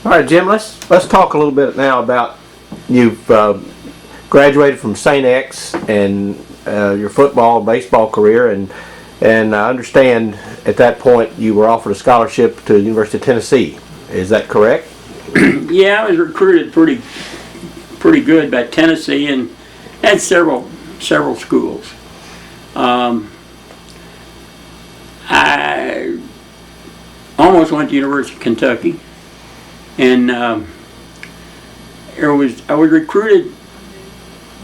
All right, Jim. Let's talk a little bit now about you've graduated from St. X and your football and baseball career, and I understand at that point you were offered a scholarship to the University of Tennessee. Is that correct? Yeah, I was recruited pretty good by Tennessee and had several schools. I almost went to University of Kentucky, and I was recruited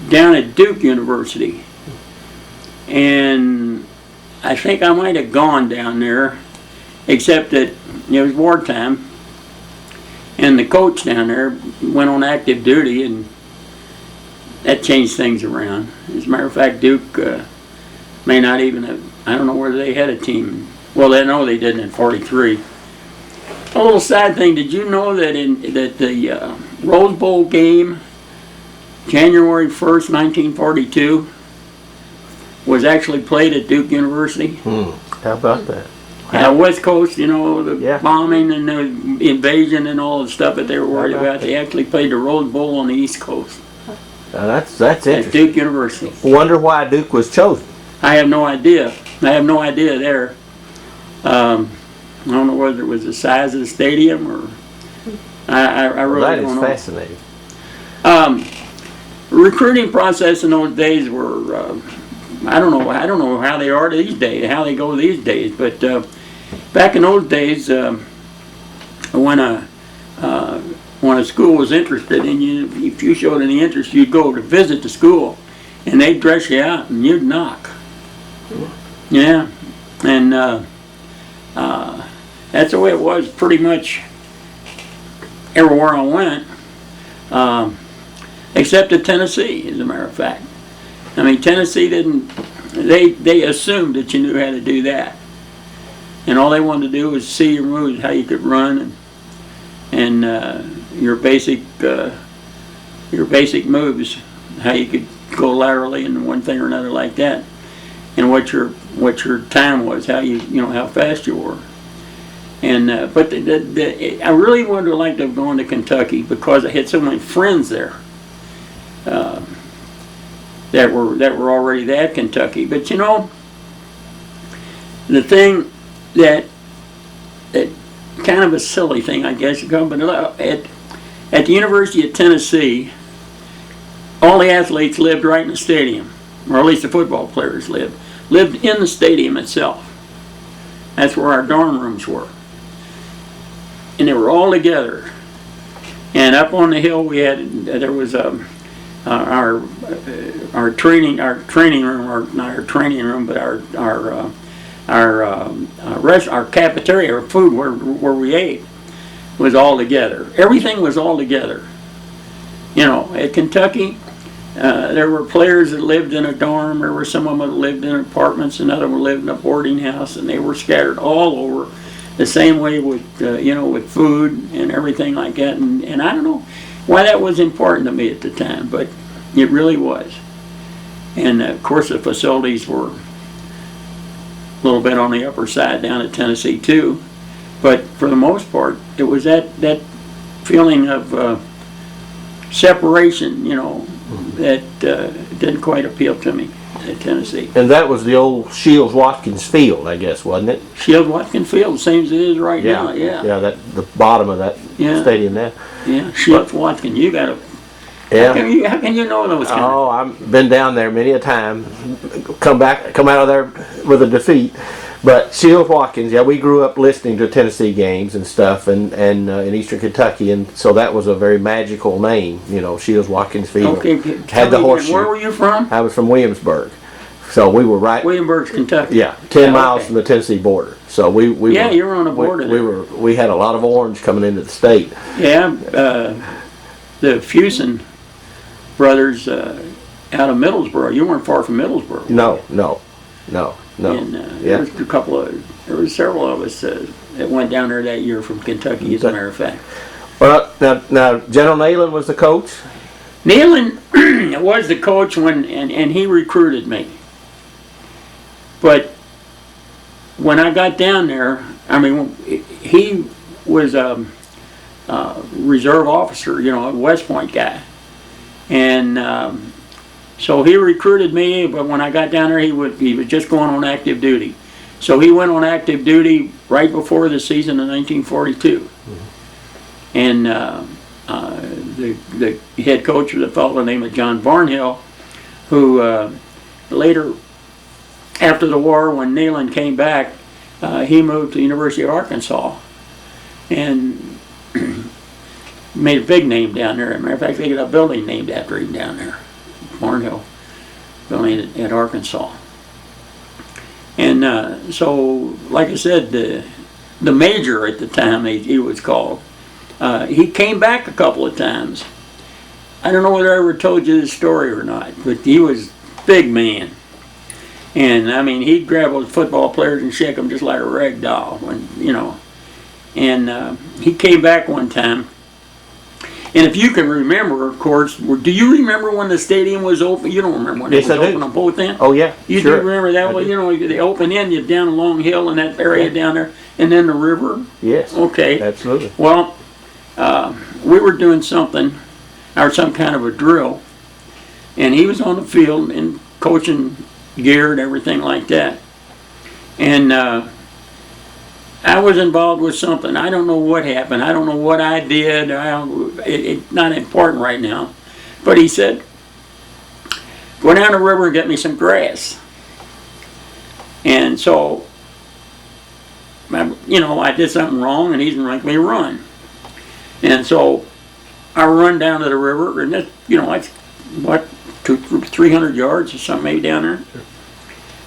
down at Duke University, and I think I might have gone down there, except that it was wartime, and the coach down there went on active duty, and that changed things around. As a matter of fact, Duke may not even have, I don't know whether they had a team. Well, I know they didn't in '43. A little sad thing, did you know that the Rose Bowl game, January 1st, 1942, was actually played at Duke University? How about that? West Coast, the bombing and the invasion and all the stuff that they were worried about. They actually played the Rose Bowl on the East Coast. That's interesting. At Duke University. Wonder why Duke was chosen. I have no idea. There. I don't know whether it was the size of the stadium or. I really don't know. That is fascinating. Recruiting process in those days were. I don't know how they are these days, how they go these days, but back in those days, when a school was interested in you, if you showed any interest, you'd go to visit the school, and they'd dress you out, and you'd knock. Yeah, and that's the way it was pretty much everywhere I went, except at Tennessee, as a matter of fact. I mean, Tennessee didn't, they assumed that you knew how to do that. And all they wanted to do was see your moves, how you could run, and your basic moves, how you could go laterally and one thing or another like that. And what your time was, how how fast you were. And but I really would have liked to have gone to Kentucky because I had so many friends there. That were already at Kentucky. But the thing that kind of a silly thing, I guess, but at the University of Tennessee, all the athletes lived right in the stadium, or at least the football players lived in the stadium itself. That's where our dorm rooms were. And they were all together. And up on the hill there was our training room, or not our training room, but our cafeteria, our food where we ate, was all together. Everything was all together. At Kentucky, there were players that lived in a dorm. There were some of them that lived in apartments, and other ones lived in a boarding house, and they were scattered all over. The same way with with food and everything like that, and I don't know why that was important to me at the time, but it really was. And of course the facilities were a little bit on the upper side down at Tennessee too, but for the most part it was that feeling of separation, that didn't quite appeal to me at Tennessee. And that was the old Shields-Watkins Field, I guess, wasn't it? Shields-Watkins Field, same as it is right now. Yeah. Yeah, the bottom of that stadium there. Yeah, Shields-Watkins. You got to. Yeah. How can you know those kind of? I've been down there many a time. Come out of there with a defeat. But Shields-Watkins, we grew up listening to Tennessee games and stuff, and in Eastern Kentucky, and so that was a very magical name, Shields-Watkins Field. Okay, had the horseshoe. Where were you from? I was from Williamsburg, so we were right. Williamsburg, Kentucky. Yeah, 10 miles from the Tennessee border. So we yeah, you were on the border. We had a lot of orange coming into the state. Yeah, the Fusen brothers out of Middlesboro. You weren't far from Middlesboro. No. And there was several of us that went down there that year from Kentucky, as a matter of fact. Well, now General Neyland was the coach? Neyland was the coach and he recruited me. But when I got down there, I mean, he was reserve officer, you know, a West Point guy. And so he recruited me, but when I got down there, he was just going on active duty. So he went on active duty right before the season of 1942. Mm-hmm. And the head coach was a fellow by the name of John Barnhill, who later, after the war, when Neyland came back, he moved to the University of Arkansas and made a big name down there. As a matter of fact, they got a building named after him down there, Barnhill building at Arkansas. And so, like I said, the major at the time, he was called, he came back a couple of times. I don't know whether I ever told you this story or not, but he was a big man. And I mean, he'd grab those football players and shake them just like a rag doll, when, you know. And he came back one time. And if you can remember, of course, do you remember when the stadium was open? You don't remember when it was open on both ends? Oh, yeah. You sure. do remember that? Well, you know, the open end, you're down a long hill in that area down there, and then the river? Yes. Okay. Absolutely. Well, we were doing something, or some kind of a drill, and he was on the field and coaching gear and everything like that. And I was involved with something. I don't know what happened. I don't know what I did. It's not important right now. But he said, go down the river and get me some grass. And so, you know, I did something wrong and he didn't make me run. And so I run down to the river, and that's, you know, it's what, 300 yards or something maybe down there.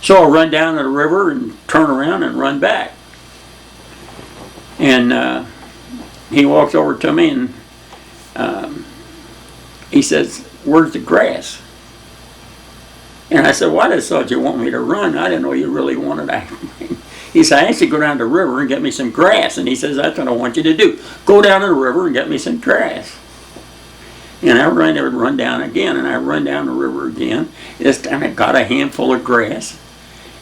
So I run down to the river and turn around and run back. And he walks over to me and he says, where's the grass? And I said, well, I just thought you want me to run. I didn't know you really wanted that. He said, I actually go down to the river and get me some grass. And he says, that's what I want you to do. Go down to the river and get me some grass. And I run down again, and I run down the river again. This time I got a handful of grass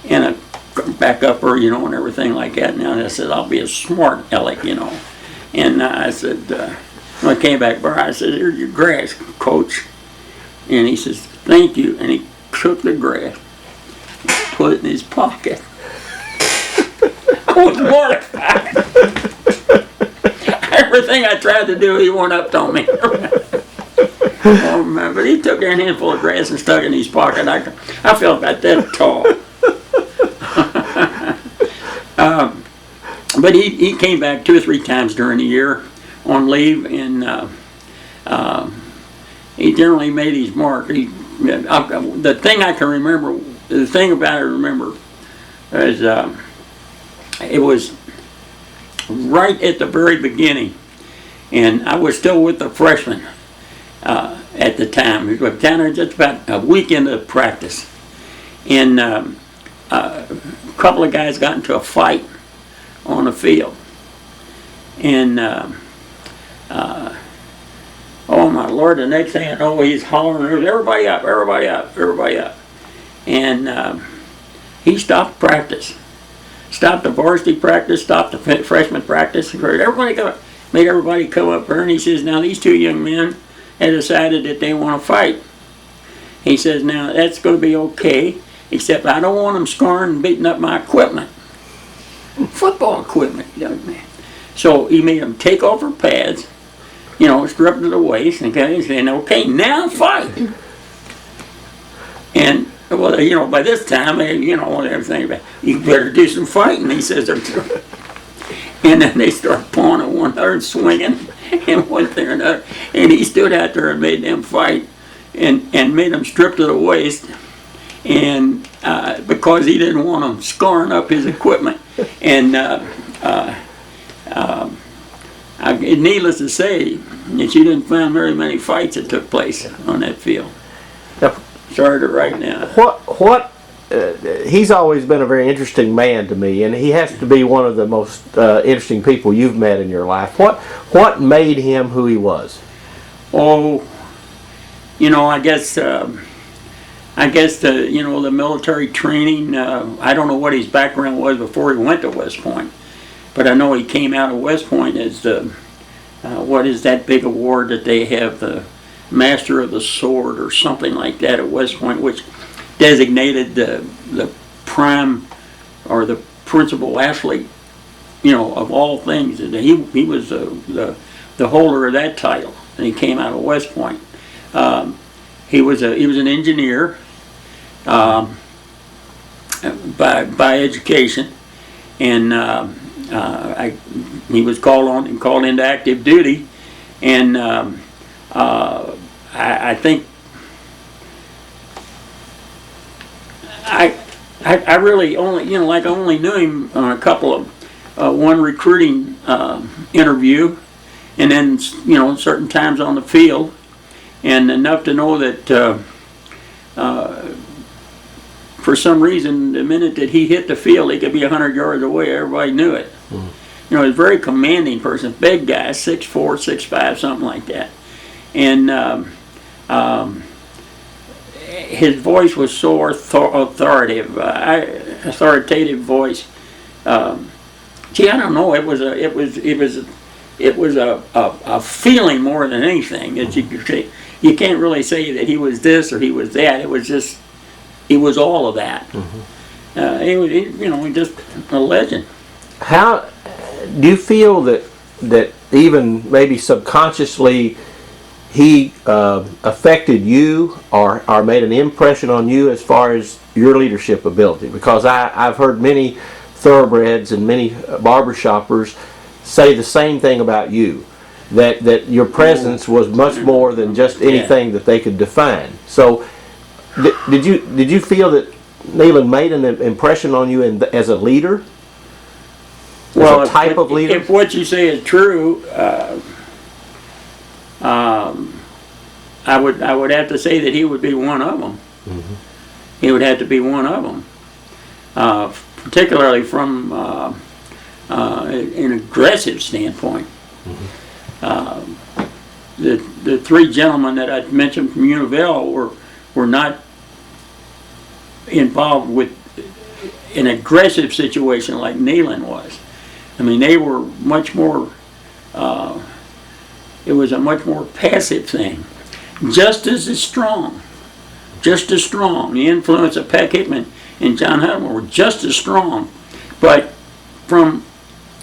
and a back upper, you know, and everything like that. Now I said, I'll be a smart aleck, you know. And I said, when I came back, I said, here's your grass, coach. And he says, thank you. And he took the grass, put it in his pocket. I was mortified. Everything I tried to do, he went up on me. Oh, man, but he took a handful of grass and stuck it in his pocket. I felt about that tall. But he came back 2 or 3 times during the year on leave, and he generally made his mark. The thing I can remember, the thing about it I remember is it was right at the very beginning, and I was still with the freshmen at the time. We were down there just about a week into practice, and a couple of guys got into a fight on the field, and oh my Lord, the next thing I know, he's hollering, everybody up, everybody up, everybody up. And he stopped practice, stopped the varsity practice, stopped the freshman practice, everybody come up, made everybody come up there, and he says, now these 2 young men had decided that they want to fight. He says, now that's going to be okay, except I don't want them scarring and beating up my equipment. Football equipment, young man. So he made them take off their pads, you know, strip to the waist, and saying, okay, now fight. And, well, you know, by this time, you know, everything about, you better do some fighting, he says. And then they start pawing at one another and swinging, and one thing or another. And he stood out there and made them fight, and made them strip to the waist, and because he didn't want them scarring up his equipment. And needless to say, that you didn't find very many fights that took place on that field. Now, sorry to write now. He's always been a very interesting man to me, and he has to be one of the most interesting people you've met in your life. What made him who he was? Oh, you know, I guess the, you know, the military training. I don't know what his background was before he went to West Point, but I know he came out of West Point as what is that big award that they have, the Master of the Sword or something like that at West Point, which designated the prime or the principal athlete, of all things. And he was the holder of that title, and he came out of West Point. He was an engineer by education, and he was called into active duty, and I think I really only I only knew him on a couple of one recruiting interview, and then certain times on the field, and enough to know that for some reason the minute that he hit the field he could be 100 yards away. Everybody knew it. He's a very commanding person, big guy, 6'4", 6'5", something like that, and his voice was so authoritative voice. Gee, I don't know. It was a feeling more than anything. That you can't really say that he was this or he was that. It was just, he was all of that. He was, just a legend. How do you feel that even maybe subconsciously he affected you or made an impression on you as far as your leadership ability? Because I've heard many thoroughbreds and many barbershoppers say the same thing about you, that your presence was much more than just anything that they could define. So did you feel that Nealon made an impression on you as a leader? As a type of leader? If what you say is true, I would have to say that he would be one of them. He would have to be one of them, particularly from an aggressive standpoint. The three gentlemen that I mentioned from Louisville were not involved with an aggressive situation like Nealon was. I mean, they were much more. It was a much more passive thing. Just as strong. The influence of Peck Hickman and John Huddle were just as strong, but from,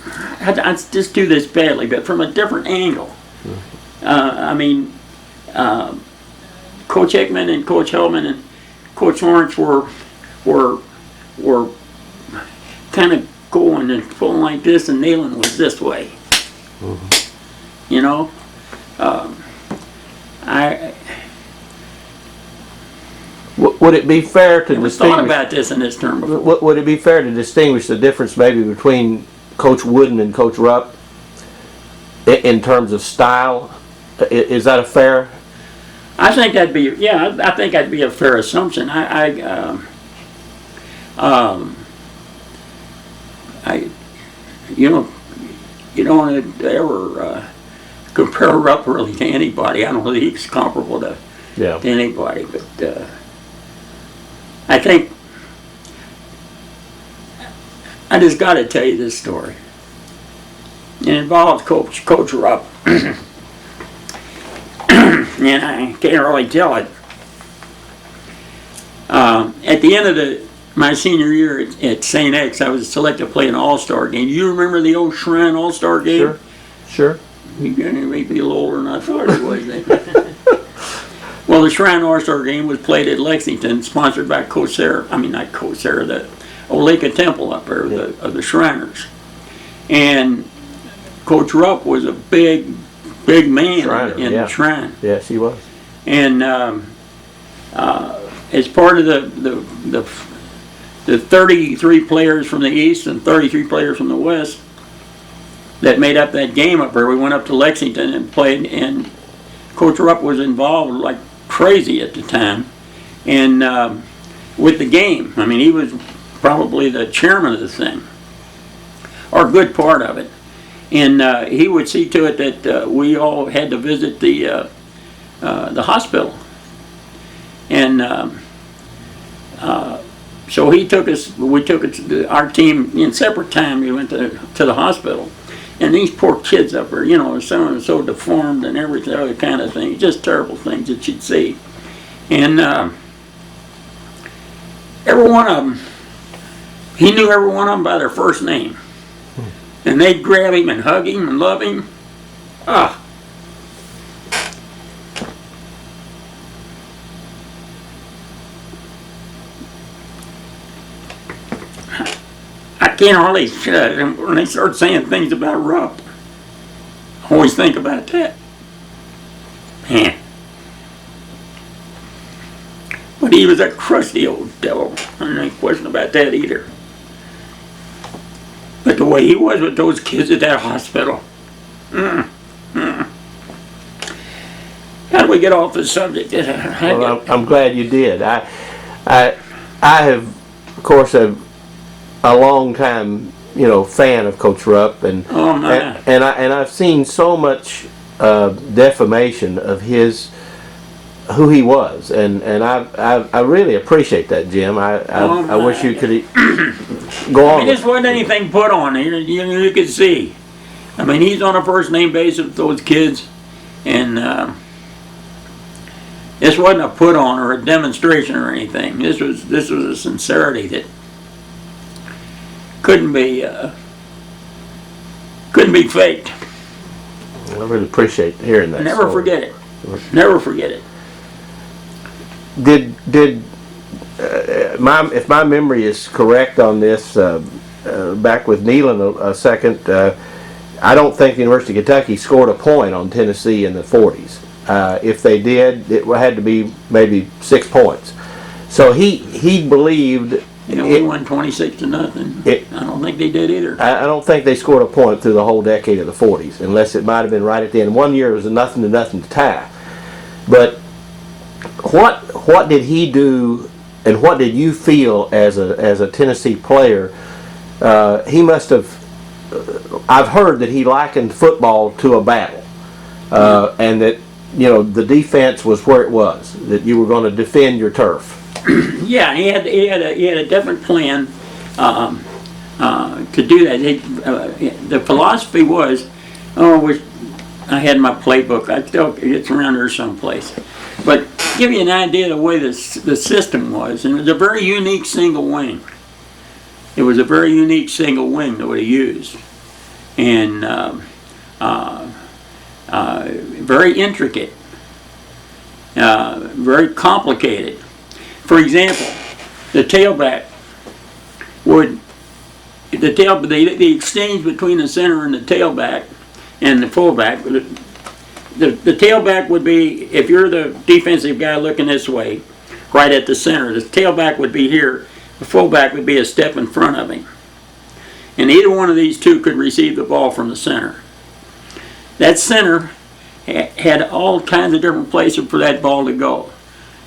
I just do this badly, but from a different angle. Coach Hickman and Coach Hellman and Coach Lawrence were kind of going and pulling like this, and Nealon was this way. Would it be fair to distinguish? Thought about this in this term before. Would it be fair to distinguish the difference maybe between Coach Wooden and Coach Rupp in terms of style? Is that a fair? I think that'd be I think that'd be a fair assumption. You don't want to ever compare Rupp really to anybody. I don't know that he's comparable to anybody, but I think I just got to tell you this story. It involves Coach Rupp, and I can't really tell it. At the end of my senior year at St. X, I was selected to play an all-star game. You remember the old Shrine all-star game? Sure. You may be a little older than I thought it was. Well, the Shrine all-star game was played at Lexington, sponsored by not Kosera, the Oleka Temple up there, of the Shriners. And Coach Rupp was a big man in the Shrine. Yes, he was. And as part of the 33 players from the East and 33 players from the West that made up that game up there, we went up to Lexington and played, and Coach Rupp was involved like crazy at the time, and with the game. I mean, he was probably the chairman of the thing, or a good part of it. And he would see to it that we all had to visit the hospital. And so he took us, our team in separate time, we went to the hospital. And these poor kids up there, some of them so deformed and everything, other kind of things, just terrible things that you'd see. And every one of them, he knew every one of them by their first name. And they'd grab him and hug him and love him. Ah. I can't hardly, when they start saying things about Rupp, I always think about that. Man. But he was a crusty old devil. There's no question about that either. But the way he was with those kids at that hospital. How do we get off the subject? Well, I'm glad you did. I have, of course, a long time, fan of Coach Rupp, and I've seen so much defamation of who he was, and I really appreciate that, Jim. I wish you could go on. This wasn't anything put on here. You could see. I mean, he's on a first name basis with those kids, and this wasn't a put on or a demonstration or anything. This was a sincerity that couldn't be faked. I really appreciate hearing that. Never forget it. Never forget it. If my memory is correct on this, back with Nealon a second, I don't think the University of Kentucky scored a point on Tennessee in the 40s. If they did, it had to be maybe 6 points. So he believed. We won 26-0. I don't think they did either. I don't think they scored a point through the whole decade of the 40s, unless it might have been right at the end. One year it was a 0-0 tie. But what did he do, and what did you feel as a Tennessee player? He must have. I've heard that he likened football to a battle, and that the defense was where it was. That you were going to defend your turf. Yeah, he had a different plan to do that. The philosophy was, I had my playbook. It's around there someplace. But give you an idea of the way the system was, and it was a very unique single wing. It was a very unique single wing that he used, and very intricate, very complicated. For example, the tailback the exchange between the center and the tailback and the fullback. The tailback would be, if you're the defensive guy looking this way, right at the center, the tailback would be here, the fullback would be a step in front of him. And either one of these two could receive the ball from the center. That center had all kinds of different places for that ball to go.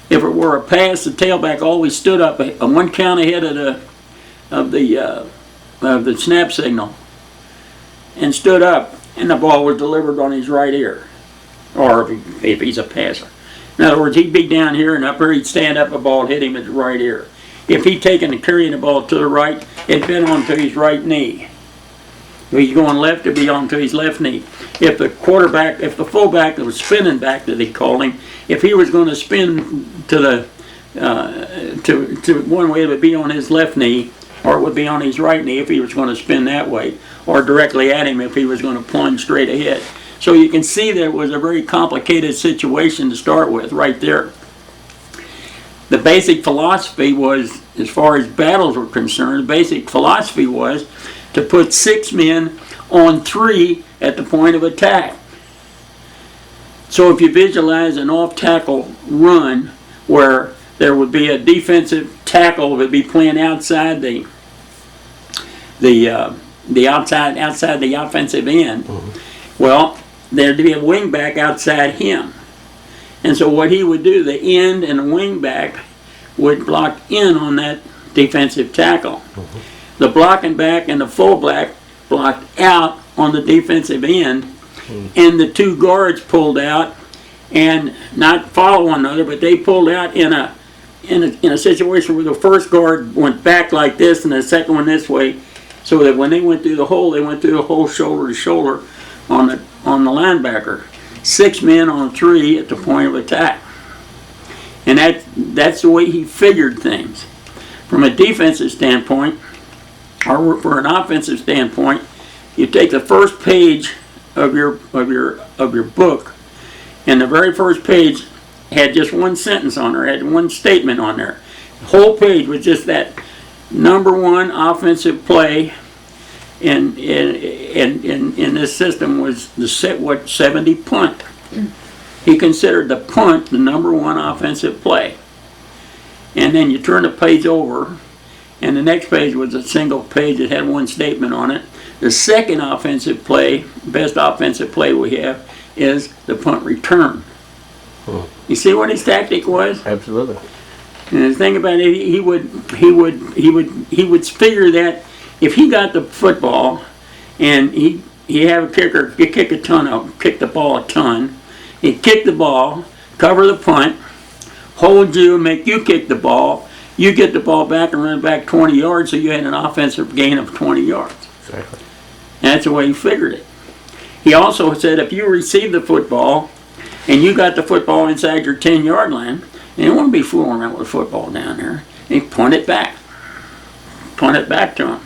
If it were a pass, the tailback always stood up one count ahead of the snap signal, and stood up, and the ball was delivered on his right ear, or if he's a passer. In other words, he'd be down here and up here, he'd stand up, a ball hit him at the right ear. If he'd taken and carrying the ball to the right, it'd been onto his right knee. If he's going left, it'd be onto his left knee. If the fullback that was spinning back that they called him, if he was going to spin to one way, it would be on his left knee, or it would be on his right knee if he was going to spin that way, or directly at him if he was going to plunge straight ahead. So you can see that it was a very complicated situation to start with right there. The basic philosophy was, as far as battles were concerned, the basic philosophy was to put 6 men on 3 at the point of attack. So if you visualize an off-tackle run where there would be a defensive tackle that would be playing outside the outside the offensive end, well, there'd be a wingback outside him. And so what he would do, the end and the wingback would block in on that defensive tackle. The blocking back and the fullback blocked out on the defensive end, and the 2 guards pulled out and not follow one another, but they pulled out in a situation where the first guard went back like this and the second one this way, so that when they went through the hole, they went through the hole shoulder to shoulder on the linebacker. 6 men on 3 at the point of attack. And that's the way he figured things. From a defensive standpoint, or for an offensive standpoint, you take the first page of your book, and the very first page had just one sentence on there, had one statement on there. The whole page was just that number one offensive play in this system was the 70 punt. He considered the punt the number one offensive play. And then you turn the page over, and the next page was a single page that had one statement on it. The second offensive play, best offensive play we have, is the punt return. You see what his tactic was? Absolutely. And the thing about it, he would figure that if he got the football and he have a kicker, he kick the ball a ton. He'd kick the ball, cover the punt, hold you, make you kick the ball. You get the ball back and run back 20 yards, so you had an offensive gain of 20 yards. Exactly. And that's the way he figured it. He also said if you receive the football and you got the football inside your 10-yard line, you don't want to be fooling around with the football down there. And punt it back. Punt it back to him.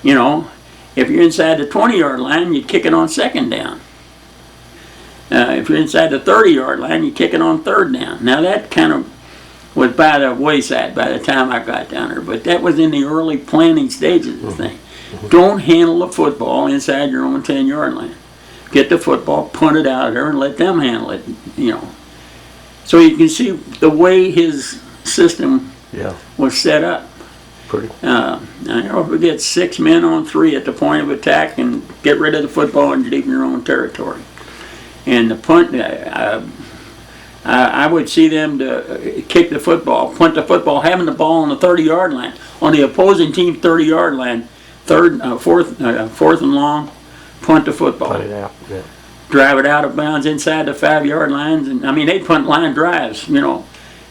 You know, if you're inside the 20-yard line, you kick it on second down. If you're inside the 30-yard line, you kick it on third down. Now that kind of was by the wayside by the time I got down there, but that was in the early planning stages of the thing. Don't handle the football inside your own 10-yard line. Get the football, punt it out of there, and let them handle it. You know, so you can see the way his system was set up. Pretty. I never forget 6 men on 3 at the point of attack and get rid of the football and leave your own territory. And the punt, I would see them to kick the football, punt the football, having the ball on the 30-yard line, on the opposing team's 30-yard line, fourth and long, punt the football. Punt it out, yeah. Drive it out of bounds inside the 5-yard lines, and I mean they'd punt line drives, you know,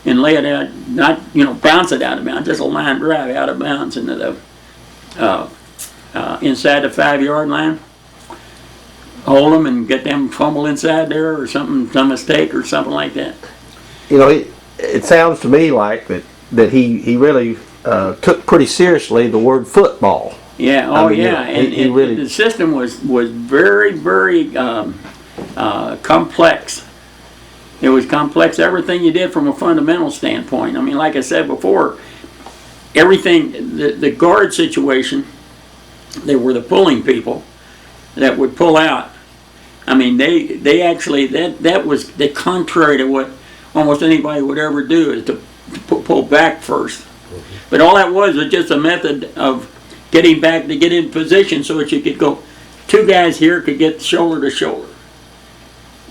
and lay it out, not bounce it out of bounds, just a line drive out of bounds into the inside the 5-yard line. Hold them and get them fumble inside there or something, some mistake or something like that. You know, it sounds to me like that he really took pretty seriously the word football. Yeah, and he really, the system was very, very complex. It was complex, everything you did from a fundamental standpoint. I mean, like I said before, everything, the guard situation, they were the pulling people that would pull out. I mean, they actually, that was the contrary to what almost anybody would ever do, is to pull back first. But all that was just a method of getting back to get in position so that you could go, 2 guys here could get shoulder to shoulder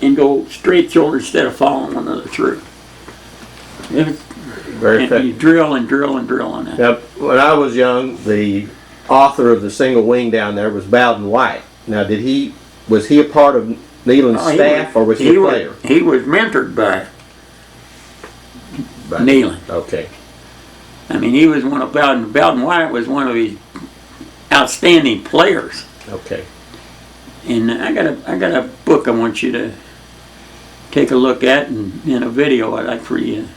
and go straight shoulder instead of following one another through. very effective. You drill and drill and drill on that. Now, when I was young, the author of the single wing down there was Bowden White. Now, was he a part of Neyland's staff, or was he a player? He was mentored by Neyland. Okay. I mean, he was one of Bowden White was one of his outstanding players. Okay. And I got a book I want you to take a look at, and a video I'd like for you.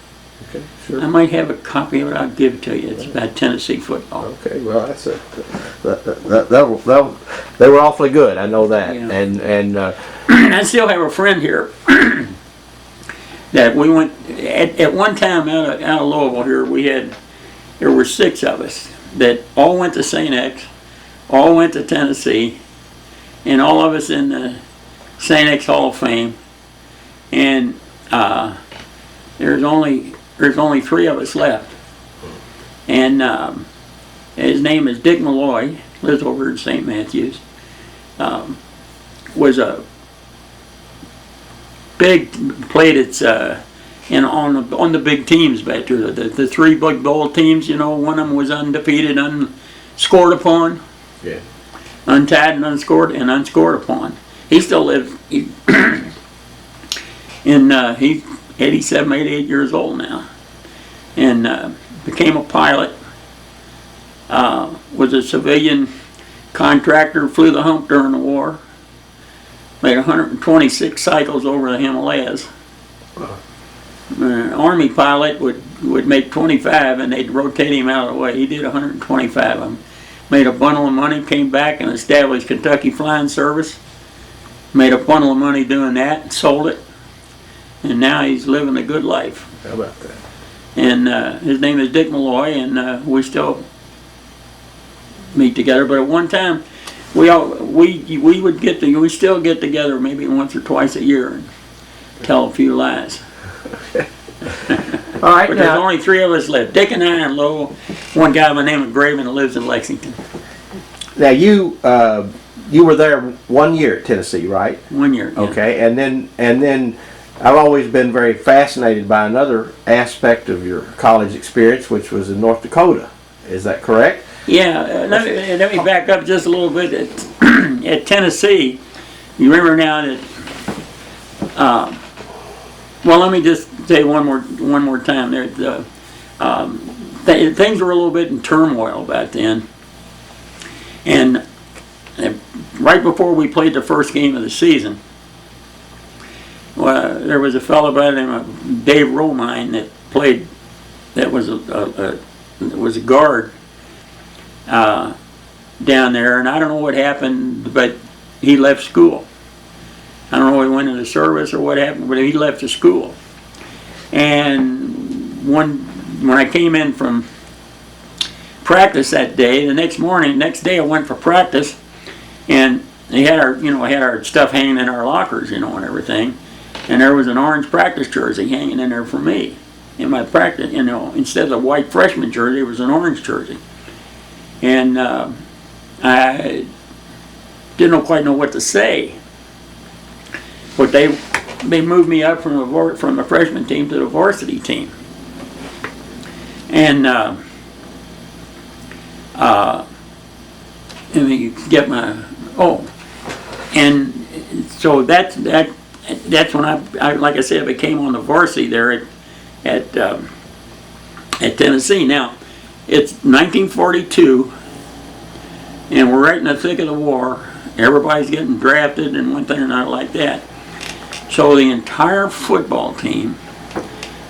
Okay, sure. I might have a copy of it. I'll give it to you. It's about Tennessee football. Okay, well, that's they were awfully good. I know that. Yeah. And I still have a friend here that we went at one time out of Louisville here. There were 6 of us that all went to St. X, all went to Tennessee, and all of us in the St. X Hall of Fame. And there's only 3 of us left. And his name is Dick Malloy, lives over in St. Matthews. Was a played on the big teams back there. The 3 big bowl teams, one of them was undefeated, unscored upon. Yeah. Untied and unscored upon. He still lives. He's 87, 88 years old now, and became a pilot. Was a civilian Contractor, flew the hump during the war. Made 126 cycles over the Himalayas. An Army pilot would make 25 and they'd rotate him out of the way. He did 125 of them. Made a bundle of money, came back and established Kentucky Flying Service. Made a bundle of money doing that and sold it. And now he's living a good life. How about that? And his name is Dick Malloy, and we still meet together. But at one time, we still get together maybe once or twice a year and tell a few lies. All right, But there's only 3 of us left: Dick and I and Lowell. One guy by the name of Graven that lives in Lexington. now you were there 1 year at Tennessee, right? 1 year. Yeah. Okay, and then I've always been very fascinated by another aspect of your college experience, which was in North Dakota. Is that correct? Yeah, let me back up just a little bit. At Tennessee, you remember now that, well, let me just say one more time. Things were a little bit in turmoil back then. And right before we played the first game of the season, there was a fellow by the name of Dave Romine that played, that was a guard down there, and I don't know what happened, but he left school. I don't know if he went into service or what happened, but he left the school. And when I came in from practice that day, next day I went for practice, and they had our stuff hanging in our lockers, and everything. And there was an orange practice jersey hanging in there for me. In my practice, instead of the white freshman jersey, it was an orange jersey. And I didn't quite know what to say. But they moved me up from the freshman team to the varsity team. And let me get my, and so that's when I like I said, I became on the varsity there at Tennessee. Now, it's 1942, and we're right in the thick of the war. Everybody's getting drafted and one thing or another like that. So the entire football team,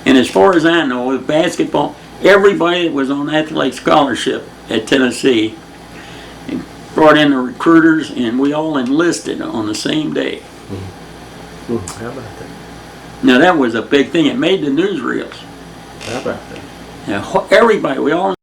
and as far as I know, with basketball, everybody that was on athletic scholarship at Tennessee brought in the recruiters, and we all enlisted on the same day. How about that? Now that was a big thing. It made the newsreels. How about that? Now, everybody, we all